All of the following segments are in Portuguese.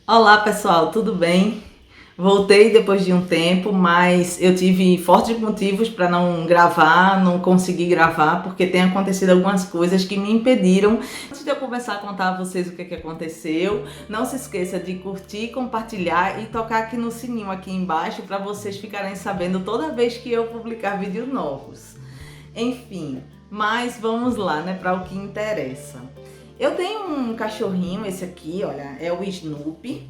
Olá pessoal, tudo bem? Voltei depois de um tempo, mas eu tive fortes motivos para não gravar, não consegui gravar, porque tem acontecido algumas coisas que me impediram. Antes de eu começar a contar a vocês o que aconteceu, não se esqueça de curtir, compartilhar e tocar aqui no sininho aqui embaixo para vocês ficarem sabendo toda vez que eu publicar vídeos novos. Enfim, mas vamos lá, né, para o que interessa. Eu tenho um cachorrinho, esse aqui, olha, é o Snoopy.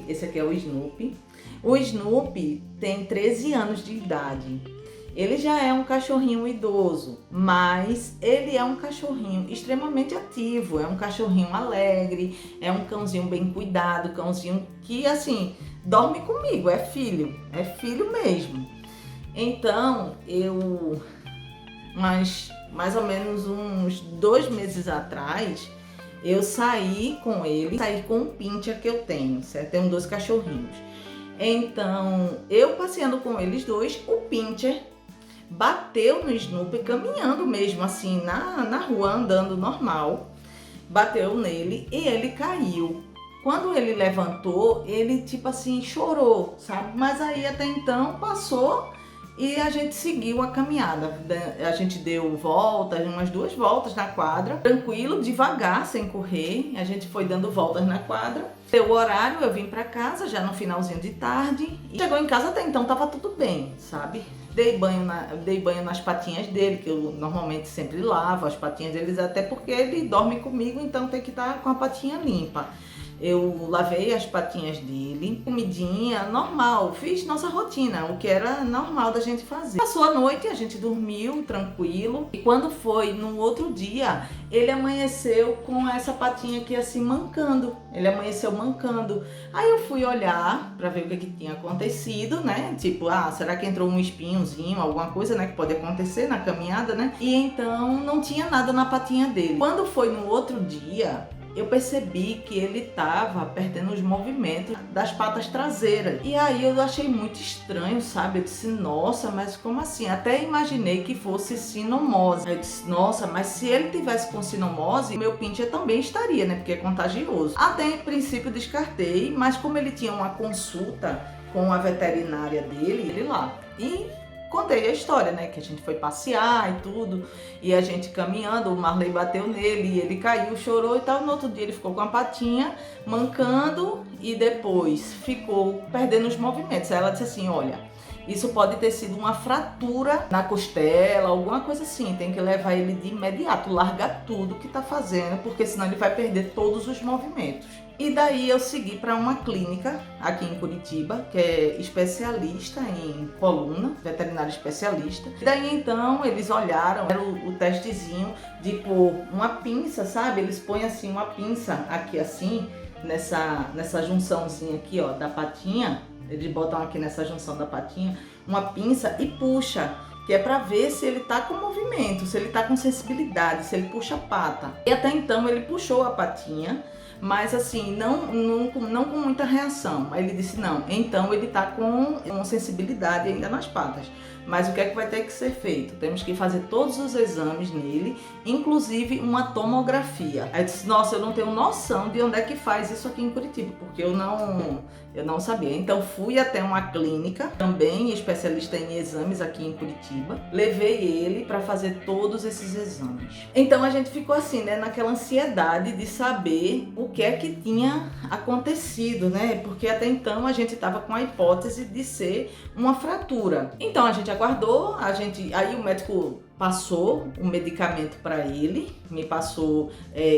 Esse aqui é o Snoopy. O Snoopy tem 13 anos de idade. Ele já é um cachorrinho idoso, mas ele é um cachorrinho extremamente ativo, é um cachorrinho alegre, é um cãozinho bem cuidado, cãozinho que, assim, dorme comigo, é filho mesmo. Então, mais ou menos uns 2 meses atrás, eu saí com o Pinscher que eu tenho, certo? Tenho 2 cachorrinhos. Então, eu passeando com eles dois, o Pinscher bateu no Snoopy, caminhando mesmo assim, na rua, andando normal. Bateu nele e ele caiu. Quando ele levantou, ele tipo assim, chorou, sabe? Mas aí até então passou e a gente seguiu a caminhada. A gente deu voltas, umas 2 voltas na quadra, tranquilo, devagar, sem correr. A gente foi dando voltas na quadra. Deu o horário, eu vim pra casa já no finalzinho de tarde. E chegou em casa, até então tava tudo bem, sabe? Dei banho nas patinhas dele, que eu normalmente sempre lavo as patinhas deles, até porque ele dorme comigo, então tem que estar com a patinha limpa. Eu lavei as patinhas dele, comidinha, normal, fiz nossa rotina, o que era normal da gente fazer. Passou a noite, a gente dormiu tranquilo, e quando foi no outro dia, ele amanheceu com essa patinha aqui assim mancando, ele amanheceu mancando. Aí eu fui olhar pra ver o que tinha acontecido, né, tipo, será que entrou um espinhozinho, alguma coisa, né, que pode acontecer na caminhada, né, e então não tinha nada na patinha dele. Quando foi no outro dia, eu percebi que ele estava perdendo os movimentos das patas traseiras. E aí eu achei muito estranho, sabe? Eu disse, nossa, mas como assim? Até imaginei que fosse sinomose. Eu disse, nossa, mas se ele tivesse com sinomose, meu Pinscher também estaria, né? Porque é contagioso. Até em princípio descartei, mas como ele tinha uma consulta com a veterinária dele, ele lá. E contei a história, né, que a gente foi passear e tudo, e a gente caminhando, o Marley bateu nele, e ele caiu, chorou e tal. No outro dia ele ficou com a patinha mancando e depois ficou perdendo os movimentos. Aí ela disse assim, olha, isso pode ter sido uma fratura na costela, alguma coisa assim, tem que levar ele de imediato, largar tudo que tá fazendo, porque senão ele vai perder todos os movimentos. E daí eu segui para uma clínica aqui em Curitiba, que é especialista em coluna, veterinário especialista. E daí então eles olharam, era o testezinho de pôr uma pinça, sabe? Eles põem assim uma pinça aqui assim, nessa junçãozinha aqui, ó, da patinha. Eles botam aqui nessa junção da patinha uma pinça e puxa, que é para ver se ele tá com movimento, se ele tá com sensibilidade, se ele puxa a pata. E até então ele puxou a patinha, mas assim, não com muita reação. Aí ele disse, não, então ele tá com sensibilidade ainda nas patas. Mas o que é que vai ter que ser feito? Temos que fazer todos os exames nele, inclusive uma tomografia. Aí eu disse, nossa, eu não tenho noção de onde é que faz isso aqui em Curitiba, porque eu não sabia. Então fui até uma clínica, também especialista em exames aqui em Curitiba. Levei ele para fazer todos esses exames. Então a gente ficou assim, né, naquela ansiedade de saber o que é que tinha acontecido, né? Porque até então a gente estava com a hipótese de ser uma fratura. Então a gente aguardou, aí o médico passou um medicamento para ele, me passou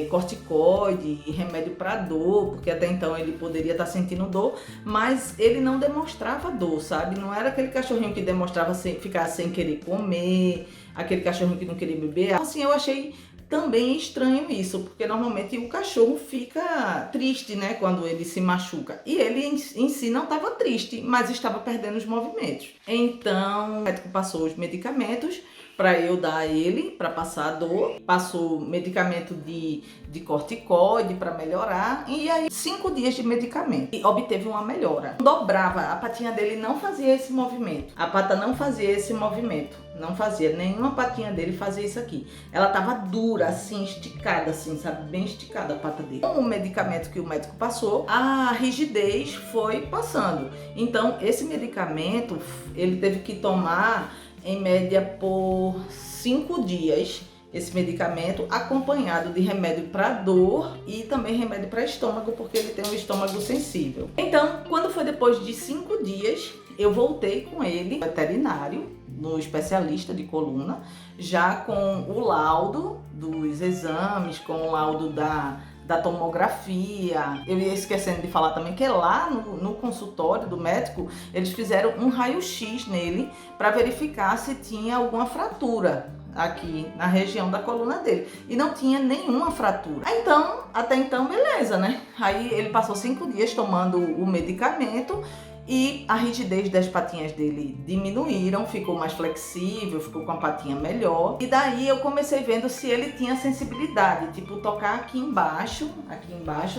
corticoide e remédio para dor, porque até então ele poderia estar sentindo dor, mas ele não demonstrava dor, sabe? Não era aquele cachorrinho que demonstrava ficar sem querer comer, aquele cachorrinho que não queria beber. Assim, eu achei também estranho isso, porque normalmente o cachorro fica triste, né, quando ele se machuca. E ele em si não estava triste, mas estava perdendo os movimentos. Então, o médico passou os medicamentos para eu dar a ele, para passar a dor. Passou medicamento de corticoide para melhorar. E aí 5 dias de medicamento. E obteve uma melhora. Dobrava, a patinha dele não fazia esse movimento. A pata não fazia esse movimento. Não fazia, nenhuma patinha dele fazia isso aqui. Ela tava dura, assim, esticada, assim, sabe? Bem esticada a pata dele. Com o medicamento que o médico passou, a rigidez foi passando. Então, esse medicamento, ele teve que tomar, em média, por 5 dias. Esse medicamento acompanhado de remédio para dor e também remédio para estômago, porque ele tem um estômago sensível. Então, quando foi depois de 5 dias, eu voltei com ele no veterinário, no especialista de coluna, já com o laudo dos exames, com o laudo da tomografia. Eu ia esquecendo de falar também que lá no consultório do médico, eles fizeram um raio-x nele para verificar se tinha alguma fratura aqui na região da coluna dele, e não tinha nenhuma fratura. Então, até então, beleza, né? Aí ele passou 5 dias tomando o medicamento e a rigidez das patinhas dele diminuíram, ficou mais flexível, ficou com a patinha melhor. E daí eu comecei vendo se ele tinha sensibilidade, tipo tocar aqui embaixo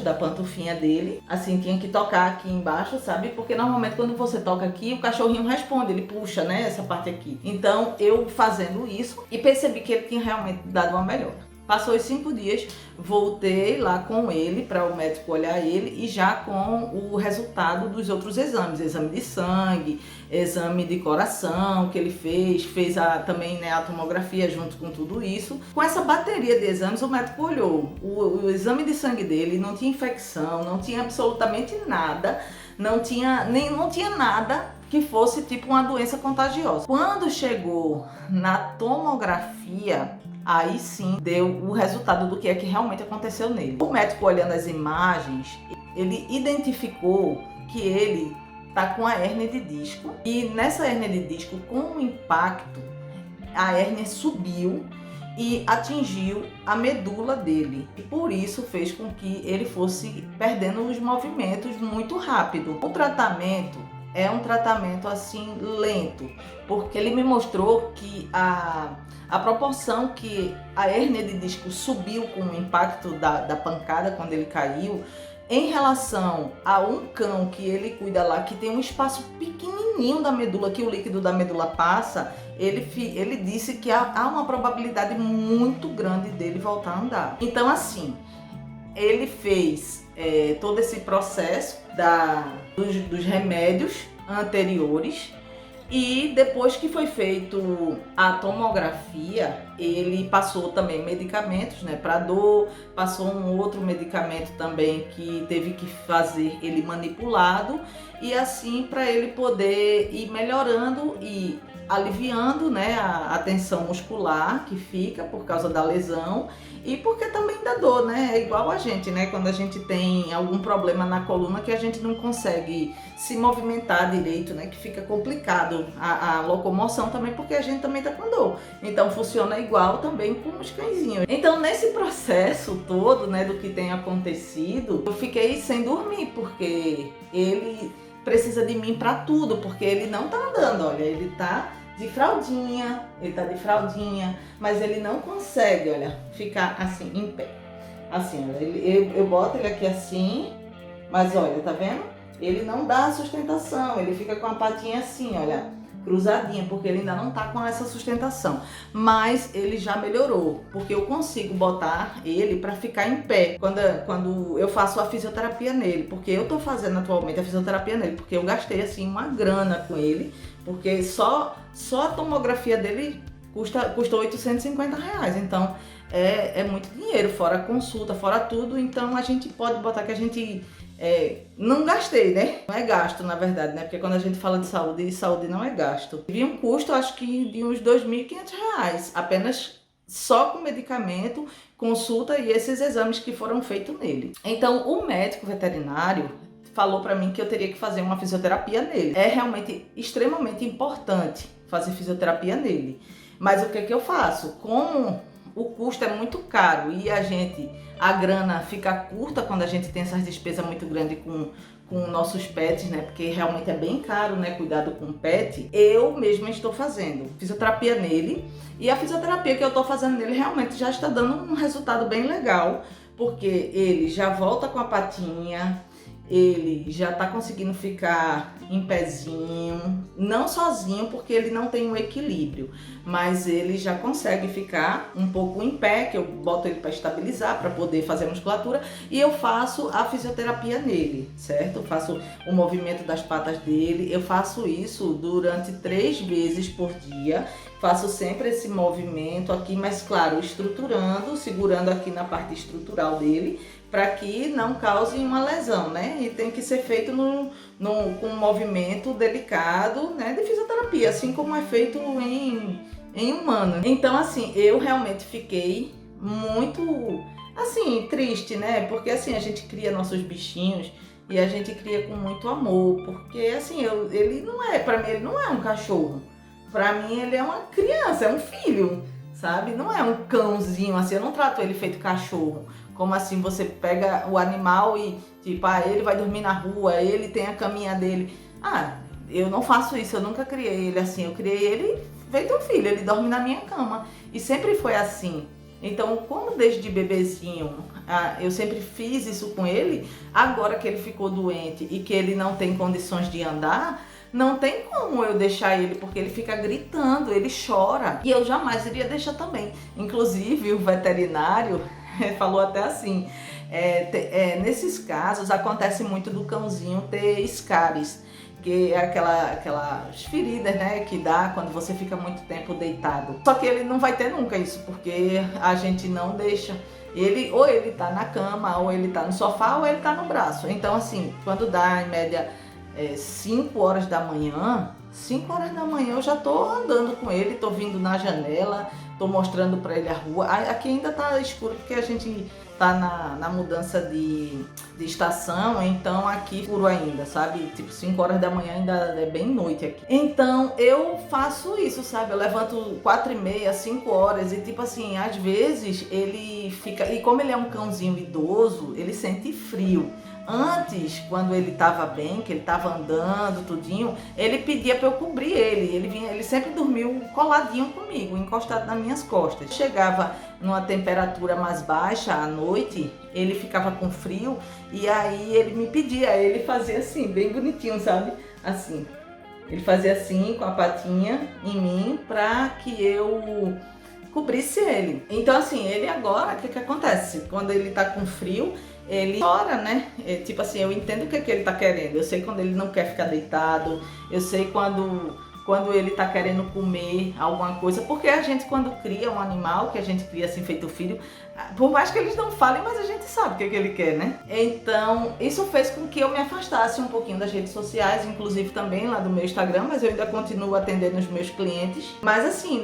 da pantufinha dele, assim, tinha que tocar aqui embaixo, sabe? Porque normalmente quando você toca aqui, o cachorrinho responde, ele puxa, né, essa parte aqui. Então eu fazendo isso e percebi que ele tinha realmente dado uma melhora. Passou os 5 dias, voltei lá com ele para o médico olhar ele e já com o resultado dos outros exames, exame de sangue, exame de coração que ele fez também, né, a tomografia junto com tudo isso. Com essa bateria de exames, o médico olhou o exame de sangue dele, não tinha infecção, não tinha absolutamente nada, não tinha nada que fosse tipo uma doença contagiosa. Quando chegou na tomografia, aí sim deu o resultado do que é que realmente aconteceu nele. O médico, olhando as imagens, ele identificou que ele tá com a hérnia de disco, e nessa hérnia de disco, com o impacto, a hérnia subiu e atingiu a medula dele, e por isso fez com que ele fosse perdendo os movimentos muito rápido. O tratamento é um tratamento assim lento, porque ele me mostrou que a proporção que a hérnia de disco subiu com o impacto da pancada quando ele caiu, em relação a um cão que ele cuida lá, que tem um espaço pequenininho da medula, que o líquido da medula passa, ele disse que há uma probabilidade muito grande dele voltar a andar. Então, assim, ele fez todo esse processo dos remédios anteriores, e depois que foi feito a tomografia, ele passou também medicamentos, né, para dor, passou um outro medicamento também que teve que fazer ele manipulado, e assim para ele poder ir melhorando e aliviando, né, a tensão muscular que fica por causa da lesão, e porque também dá dor, né? É igual a gente, né? Quando a gente tem algum problema na coluna que a gente não consegue se movimentar direito, né? Que fica complicado a locomoção também, porque a gente também tá com dor. Então funciona igual também com os cãezinhos. Então nesse processo todo, né, do que tem acontecido, eu fiquei sem dormir, porque ele precisa de mim para tudo, porque ele não tá andando, olha, ele tá de fraldinha, mas ele não consegue, olha, ficar assim, em pé. Assim, olha, eu boto ele aqui assim, mas olha, tá vendo? Ele não dá sustentação, ele fica com a patinha assim, olha, cruzadinha, porque ele ainda não tá com essa sustentação. Mas ele já melhorou, porque eu consigo botar ele para ficar em pé quando eu faço a fisioterapia nele, porque eu tô fazendo atualmente a fisioterapia nele, porque eu gastei assim uma grana com ele, porque só a tomografia dele custou R$850, então é muito dinheiro, fora a consulta, fora tudo. Então a gente pode botar que a gente não gastei, né? Não é gasto, na verdade, né? Porque quando a gente fala de saúde não é gasto. Teve um custo, acho que de uns R$2.500, apenas só com medicamento, consulta e esses exames que foram feitos nele. Então o médico veterinário falou para mim que eu teria que fazer uma fisioterapia nele. É realmente extremamente importante fazer fisioterapia nele. Mas o que eu faço? Como o custo é muito caro e a grana fica curta quando a gente tem essas despesas muito grandes com nossos pets, né? Porque realmente é bem caro, né? Cuidado com o pet. Eu mesma estou fazendo fisioterapia nele e a fisioterapia que eu estou fazendo nele realmente já está dando um resultado bem legal, porque ele já volta com a patinha, ele já tá conseguindo ficar em pezinho, não sozinho porque ele não tem um equilíbrio, mas ele já consegue ficar um pouco em pé, que eu boto ele para estabilizar, para poder fazer musculatura, e eu faço a fisioterapia nele, certo? Eu faço o movimento das patas dele, eu faço isso durante 3 vezes por dia, faço sempre esse movimento aqui, mas claro, estruturando, segurando aqui na parte estrutural dele, para que não cause uma lesão, né? E tem que ser feito com um movimento delicado, né? De fisioterapia, assim como é feito em humano. Então, assim, eu realmente fiquei muito, assim, triste, né? Porque, assim, a gente cria nossos bichinhos e a gente cria com muito amor, porque, assim, ele não é, para mim, ele não é um cachorro. Para mim, ele é uma criança, é um filho, sabe? Não é um cãozinho, assim, eu não trato ele feito cachorro. Como assim, você pega o animal e, tipo, ele vai dormir na rua, ele tem a caminha dele. Eu não faço isso, eu nunca criei ele assim. Eu criei ele feito um filho, ele dorme na minha cama. E sempre foi assim. Então, como desde bebezinho eu sempre fiz isso com ele, agora que ele ficou doente e que ele não tem condições de andar, não tem como eu deixar ele, porque ele fica gritando, ele chora. E eu jamais iria deixar também. Inclusive, o veterinário falou até assim, nesses casos acontece muito do cãozinho ter escares, que é aquelas feridas, né, que dá quando você fica muito tempo deitado. Só que ele não vai ter nunca isso, porque a gente não deixa ele, ou ele tá na cama, ou ele tá no sofá, ou ele tá no braço. Então, assim, quando dá em média 5 horas da manhã, 5 horas da manhã eu já tô andando com ele, tô vindo na janela, tô mostrando para ele a rua. Aqui ainda tá escuro porque a gente tá na mudança de estação, então aqui escuro ainda, sabe? Tipo, 5 horas da manhã ainda é bem noite aqui. Então eu faço isso, sabe? Eu levanto 4h30, 5 horas e tipo assim, às vezes ele fica... E como ele é um cãozinho idoso, ele sente frio. Antes, quando ele tava bem, que ele tava andando, tudinho, ele pedia para eu cobrir ele. Ele sempre dormiu coladinho comigo, encostado nas minhas costas. Chegava numa temperatura mais baixa à noite, ele ficava com frio e aí ele me pedia, ele fazia assim, bem bonitinho, sabe? Assim. Ele fazia assim com a patinha em mim para que eu cobrisse ele. Então assim, ele agora, o que acontece? Quando ele tá com frio, ele chora, né? Tipo assim, eu entendo o que ele tá querendo. Eu sei quando ele não quer ficar deitado, eu sei quando ele tá querendo comer alguma coisa, porque a gente, quando cria um animal, que a gente cria assim feito filho, por mais que eles não falem, mas a gente sabe o que ele quer, né? Então, isso fez com que eu me afastasse um pouquinho das redes sociais, inclusive também lá do meu Instagram, mas eu ainda continuo atendendo os meus clientes. Mas assim,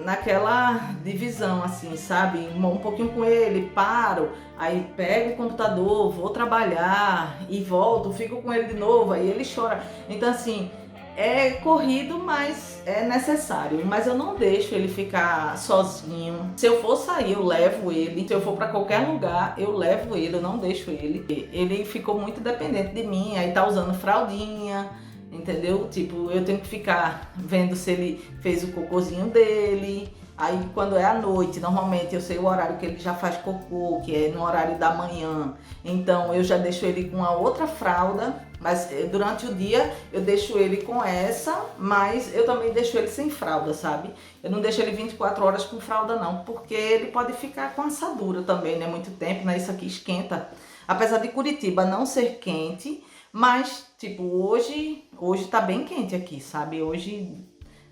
naquela divisão, assim, sabe? Um pouquinho com ele, paro, aí pego o computador, vou trabalhar e volto, fico com ele de novo, aí ele chora. Então, assim, é corrido, mas é necessário. Mas eu não deixo ele ficar sozinho. Se eu for sair, eu levo ele. Se eu for para qualquer lugar, eu levo ele, eu não deixo ele. Ele ficou muito dependente de mim, aí tá usando fraldinha, entendeu? Tipo, eu tenho que ficar vendo se ele fez o cocôzinho dele. Aí quando é à noite, normalmente eu sei o horário que ele já faz cocô, que é no horário da manhã. Então eu já deixo ele com a outra fralda, mas durante o dia eu deixo ele com essa, mas eu também deixo ele sem fralda, sabe? Eu não deixo ele 24 horas com fralda não, porque ele pode ficar com assadura também, né? Muito tempo, né? Isso aqui esquenta. Apesar de Curitiba não ser quente, mas tipo, hoje tá bem quente aqui, sabe? Hoje...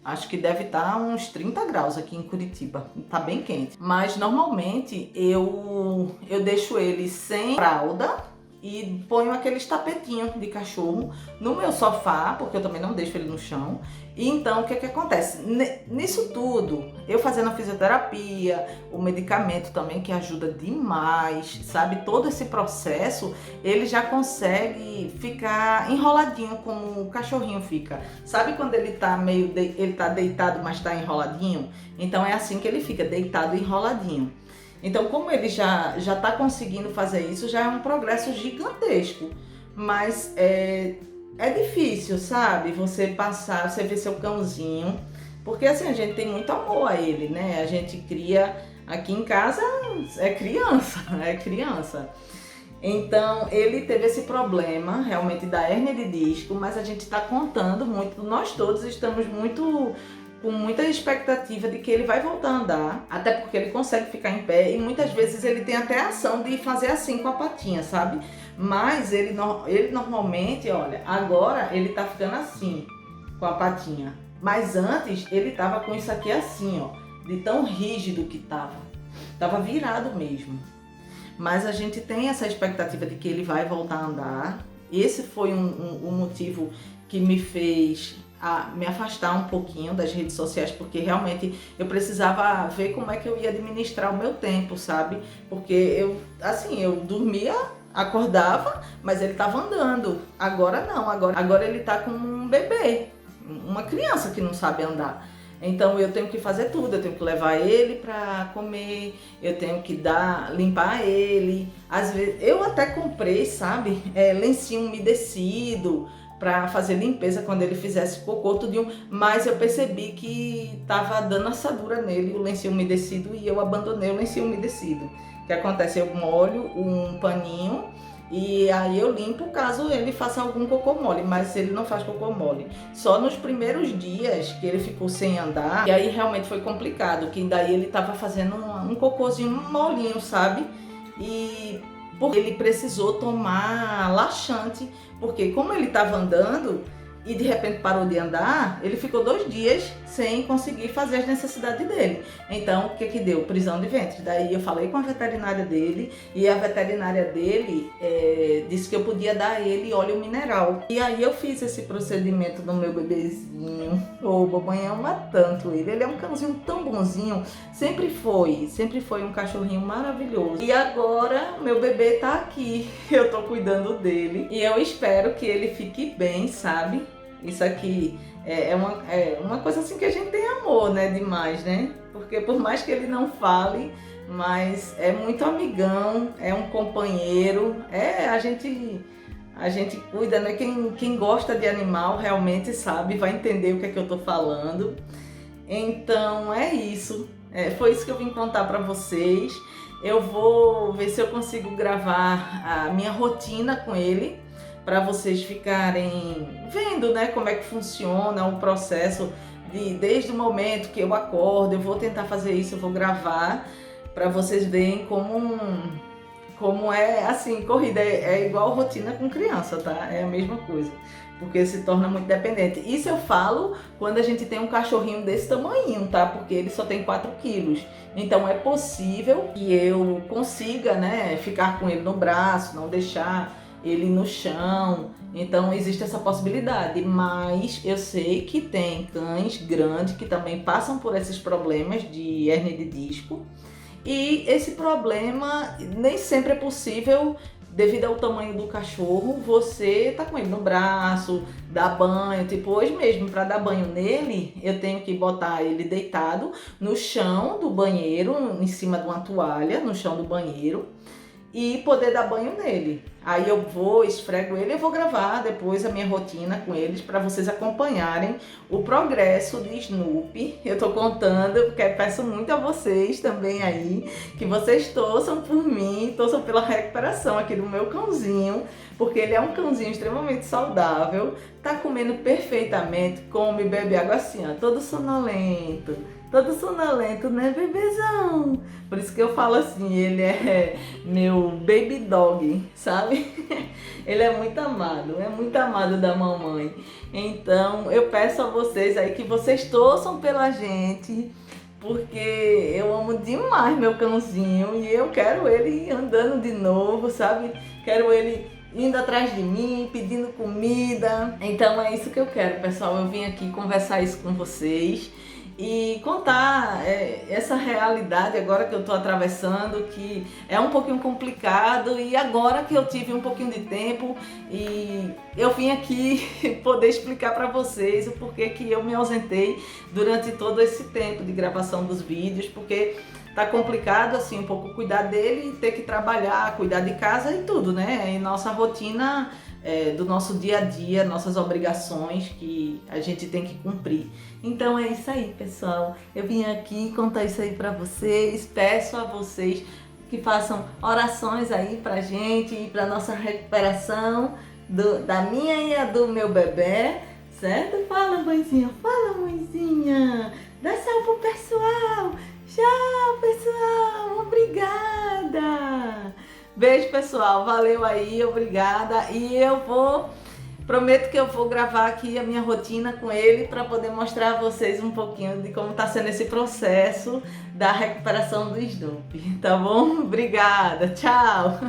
acho que deve estar uns 30 graus aqui em Curitiba, tá bem quente. Mas normalmente eu deixo ele sem fralda e ponho aqueles tapetinhos de cachorro no meu sofá, porque eu também não deixo ele no chão. E então, o que que acontece? Nisso tudo, eu fazendo a fisioterapia, o medicamento também que ajuda demais, sabe? Todo esse processo, ele já consegue ficar enroladinho como o cachorrinho fica. Sabe quando ele tá ele tá deitado, mas tá enroladinho? Então é assim que ele fica, deitado e enroladinho. Então, como ele já tá conseguindo fazer isso, já é um progresso gigantesco. Mas é difícil, sabe? Você passar, você ver seu cãozinho, porque assim, a gente tem muito amor a ele, né? A gente cria aqui em casa, é criança, é criança. Então, ele teve esse problema, realmente, da hérnia de disco, mas a gente está contando muito, nós todos estamos com muita expectativa de que ele vai voltar a andar, até porque ele consegue ficar em pé e muitas vezes ele tem até a ação de fazer assim com a patinha, sabe? Mas ele normalmente, olha, agora ele tá ficando assim, com a patinha. Mas antes ele tava com isso aqui assim, ó, de tão rígido que tava. Tava virado mesmo. Mas a gente tem essa expectativa de que ele vai voltar a andar. Esse foi um motivo que me fez me afastar um pouquinho das redes sociais, porque realmente eu precisava ver como é que eu ia administrar o meu tempo, sabe? Porque eu dormia, acordava, mas ele estava andando. Agora não, agora ele tá com um bebê, uma criança que não sabe andar. Então eu tenho que fazer tudo, eu tenho que levar ele para comer, eu tenho que limpar ele. Às vezes eu até comprei, sabe, lencinho umedecido para fazer limpeza quando ele fizesse cocô, tudinho, mas eu percebi que tava dando assadura nele o lencinho umedecido e eu abandonei o lencinho umedecido. O que acontece? Eu molho um paninho e aí eu limpo caso ele faça algum cocô mole, mas ele não faz cocô mole. Só nos primeiros dias que ele ficou sem andar, e aí realmente foi complicado, que daí ele tava fazendo um cocôzinho molinho, sabe? E porque ele precisou tomar laxante, porque como ele estava andando e de repente parou de andar, ele ficou 2 dias sem conseguir fazer as necessidades dele. Então, o que que deu? Prisão de ventre. Daí eu falei com a veterinária dele e a veterinária dele disse que eu podia dar a ele óleo mineral. E aí eu fiz esse procedimento no meu bebezinho. O Bobanha ama tanto ele. Ele é um cãozinho tão bonzinho. Sempre foi um cachorrinho maravilhoso. E agora meu bebê tá aqui. Eu tô cuidando dele. E eu espero que ele fique bem, sabe? Isso aqui é uma coisa assim que a gente tem amor, né? Demais, né? Porque por mais que ele não fale, mas é muito amigão, é um companheiro, a gente cuida, né? Quem gosta de animal realmente sabe, vai entender o que é que eu tô falando. Então é isso, foi isso que eu vim contar pra vocês. Eu vou ver se eu consigo gravar a minha rotina com ele, para vocês ficarem vendo, né, como é que funciona o processo desde o momento que eu acordo. Eu vou tentar fazer isso, eu vou gravar para vocês verem como é assim, corrida é igual rotina com criança, tá? É a mesma coisa, porque se torna muito dependente. Isso eu falo quando a gente tem um cachorrinho desse tamanho, tá? Porque ele só tem 4 quilos. Então é possível que eu consiga, né, ficar com ele no braço, não deixar ele no chão. Então existe essa possibilidade, mas eu sei que tem cães grandes que também passam por esses problemas de hérnia de disco, e esse problema nem sempre é possível devido ao tamanho do cachorro. Você tá com ele no braço, dá banho, tipo hoje mesmo, para dar banho nele, eu tenho que botar ele deitado no chão do banheiro, em cima de uma toalha, no chão do banheiro, e poder dar banho nele. Aí eu vou, esfrego ele, eu vou gravar depois a minha rotina com eles para vocês acompanharem o progresso de Snoopy. Eu tô contando, porque peço muito a vocês também aí, que vocês torçam por mim, torçam pela recuperação aqui do meu cãozinho, porque ele é um cãozinho extremamente saudável, tá comendo perfeitamente, come, bebe água assim, ó, todo sonolento, né, bebezão? Por isso que eu falo assim, ele é meu baby dog, sabe? Ele é muito amado da mamãe. Então eu peço a vocês aí que vocês torçam pela gente, porque eu amo demais meu cãozinho e eu quero ele andando de novo, sabe? Quero ele indo atrás de mim, pedindo comida. Então é isso que eu quero, pessoal. Eu vim aqui conversar isso com vocês e contar essa realidade agora que eu tô atravessando, que é um pouquinho complicado, e agora que eu tive um pouquinho de tempo e eu vim aqui poder explicar para vocês o porquê que eu me ausentei durante todo esse tempo de gravação dos vídeos, porque tá complicado assim um pouco cuidar dele e ter que trabalhar, cuidar de casa e tudo, né? E nossa rotina do nosso dia a dia, nossas obrigações que a gente tem que cumprir. Então é isso aí, pessoal. Eu vim aqui contar isso aí pra vocês. Peço a vocês que façam orações aí pra gente e pra nossa recuperação da minha e a do meu bebê, certo? Fala, mãezinha, fala, mãezinha. Dá tchau pro pessoal. Tchau, pessoal. Obrigada. Beijo, pessoal. Valeu aí, obrigada. E prometo que eu vou gravar aqui a minha rotina com ele para poder mostrar a vocês um pouquinho de como está sendo esse processo da recuperação do Snoopy, tá bom? Obrigada, tchau!